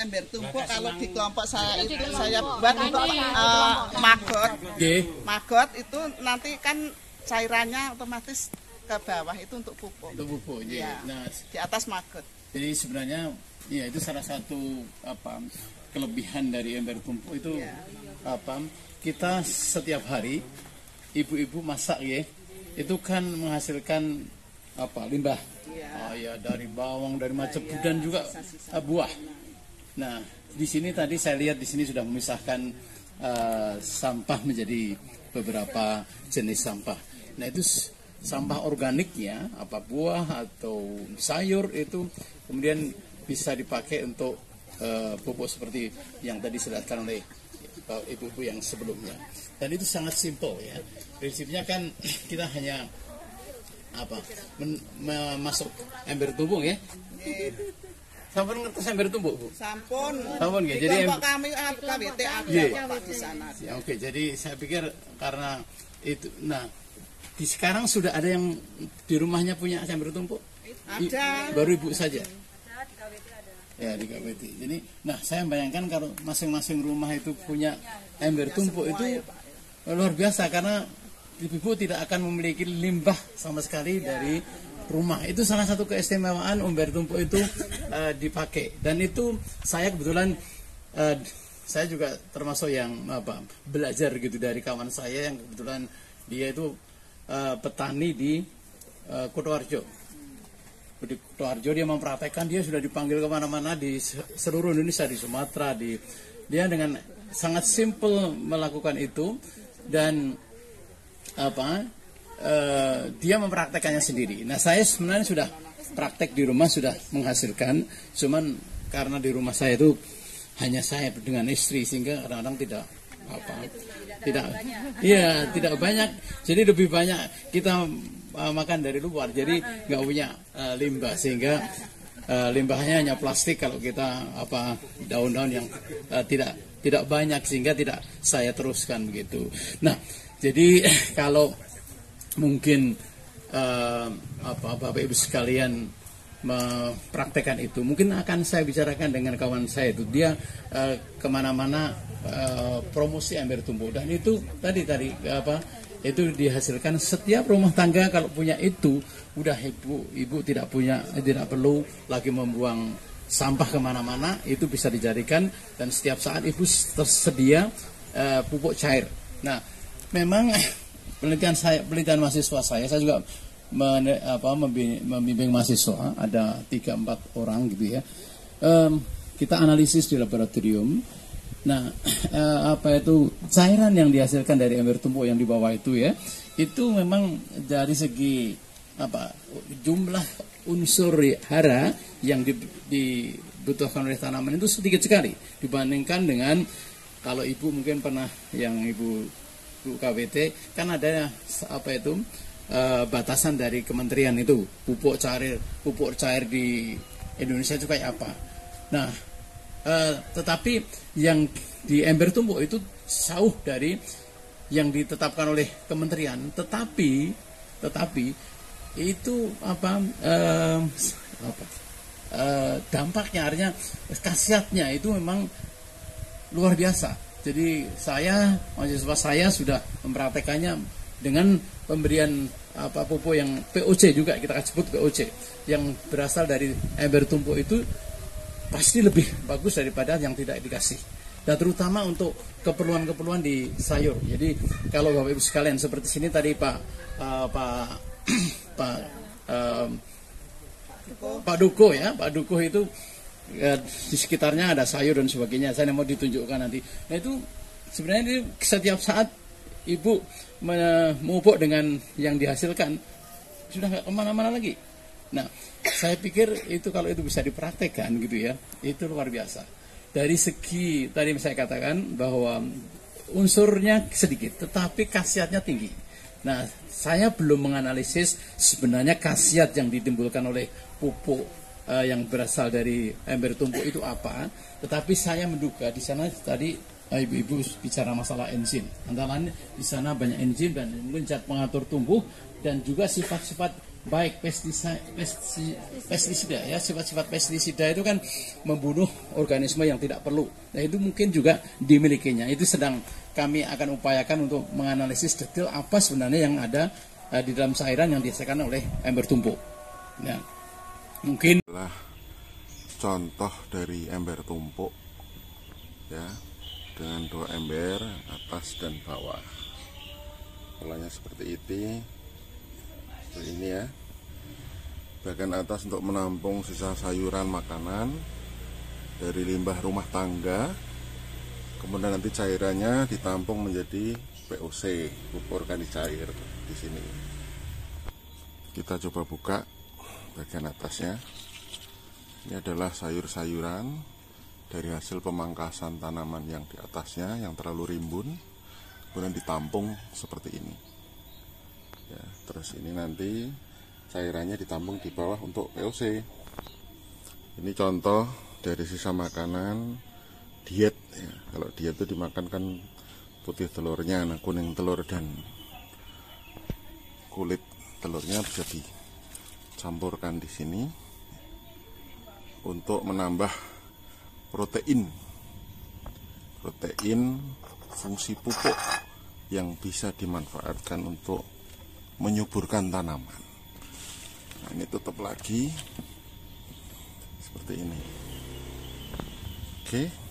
ember tumpuk. Kalau di kelompok saya itu saya buat untuk maggot. Maggot itu nanti kan cairannya otomatis ke bawah, itu untuk pupuk. Untuk pupuk, ya. Nah, di atas maggot. Jadi sebenarnya ya itu salah satu kelebihan dari ember tumpuk itu kita setiap hari ibu-ibu masak ya, itu kan menghasilkan limbah. Dari bawang, dari macam dan juga buah. Nah, di sini tadi saya lihat di sini sudah memisahkan sampah menjadi beberapa jenis sampah. Nah, itu sampah organiknya, buah atau sayur itu kemudian bisa dipakai untuk pupuk seperti yang tadi dijelaskan oleh ibu-ibu yang sebelumnya. Dan itu sangat simpel ya. Prinsipnya kan kita hanya masuk ember tumpuk ya. Sampun ngerti ember tumpuk, Bu? Sampun ya. Jadi kami KWT ada di sana. Oke, jadi saya pikir karena itu, nah di sekarang sudah ada yang di rumahnya punya ember tumpuk? Ada. Baru ibu saja? Ya, di KWT. Jadi, nah saya bayangkan kalau masing-masing rumah itu punya ember tumpuk itu luar biasa, karena ibu tidak akan memiliki limbah sama sekali dari rumah. Itu salah satu keistimewaan ember tumpuk itu dipakai. Dan itu saya kebetulan saya juga termasuk yang belajar gitu dari kawan saya yang kebetulan dia itu petani di Kutoarjo. Di Kutoarjo dia mempraktekkan, dia sudah dipanggil kemana-mana di seluruh Indonesia, di Sumatera, dia dengan sangat simpel melakukan itu. Dan dia mempraktekannya sendiri. Nah, saya sebenarnya sudah praktek di rumah, sudah menghasilkan, cuman karena di rumah saya itu hanya saya dengan istri, sehingga kadang-kadang tidak banyak. Jadi lebih banyak kita makan dari luar, jadi nggak punya limbah, sehingga limbahnya hanya plastik kalau kita daun-daun yang tidak banyak, sehingga tidak saya teruskan begitu. Nah, jadi kalau mungkin Bapak Ibu sekalian mempraktekkan itu, mungkin akan saya bicarakan dengan kawan saya itu, dia kemana-mana promosi ember tumpuk, dan itu tadi itu dihasilkan setiap rumah tangga kalau punya itu, udah ibu tidak perlu lagi membuang sampah kemana-mana, itu bisa dijadikan, dan setiap saat ibu tersedia pupuk cair. Nah, memang penelitian mahasiswa saya juga membimbing mahasiswa, ada 3-4 orang gitu ya. Kita analisis di laboratorium. Nah, cairan yang dihasilkan dari ember tumpuk yang di bawah itu ya, itu memang dari segi jumlah unsur hara yang dibutuhkan oleh tanaman itu sedikit sekali dibandingkan dengan, kalau ibu mungkin pernah yang ibu KWT kan ada batasan dari kementerian itu pupuk cair di Indonesia itu kayak apa. Nah, tetapi yang di ember tumpuk itu jauh dari yang ditetapkan oleh kementerian, tetapi itu dampaknya, artinya khasiatnya itu memang luar biasa. Jadi mahasiswa saya sudah mempraktekannya dengan pemberian pupuk yang POC juga, kita sebut POC, yang berasal dari ember tumpuk itu pasti lebih bagus daripada yang tidak dikasih. Dan terutama untuk keperluan-keperluan di sayur. Jadi kalau Bapak Ibu sekalian seperti sini tadi Pak Duko ya, Pak Duko itu di sekitarnya ada sayur dan sebagainya. Saya mau ditunjukkan nanti. Nah, itu sebenarnya setiap saat ibu memupuk dengan yang dihasilkan sudah nggak kemana-mana lagi. Nah, saya pikir itu kalau itu bisa dipraktekkan gitu ya, itu luar biasa. Dari segi tadi saya katakan bahwa unsurnya sedikit, tetapi khasiatnya tinggi. Nah, saya belum menganalisis sebenarnya khasiat yang ditimbulkan oleh pupuk yang berasal dari ember tumpuk itu apa, tetapi saya menduga di sana tadi ibu-ibu bicara masalah enzim, antara lain di sana banyak enzim dan mungkin zat pengatur tumbuh dan juga sifat-sifat baik pestisida ya, sifat-sifat pestisida itu kan membunuh organisme yang tidak perlu. Nah itu mungkin juga dimilikinya. Itu sedang kami akan upayakan untuk menganalisis detail apa sebenarnya yang ada di dalam cairan yang dihasilkan oleh ember tumpuk. Ya, mungkin contoh dari ember tumpuk ya, dengan 2 ember atas dan bawah. Polanya seperti ini ya. Bagian atas untuk menampung sisa sayuran makanan dari limbah rumah tangga. Kemudian nanti cairannya ditampung menjadi POC, pupuk organik cair di sini. Kita coba buka bagian atasnya. Ini adalah sayur-sayuran dari hasil pemangkasan tanaman yang di atasnya yang terlalu rimbun, kemudian ditampung seperti ini. Ya, terus ini nanti cairannya ditampung di bawah untuk POC. Ini contoh dari sisa makanan diet. Ya, kalau diet itu dimakan kan putih telurnya, nah kuning telur dan kulit telurnya bisa dicampurkan di sini untuk menambah protein fungsi pupuk yang bisa dimanfaatkan untuk menyuburkan tanaman. Nah, ini tutup lagi seperti ini. Oke.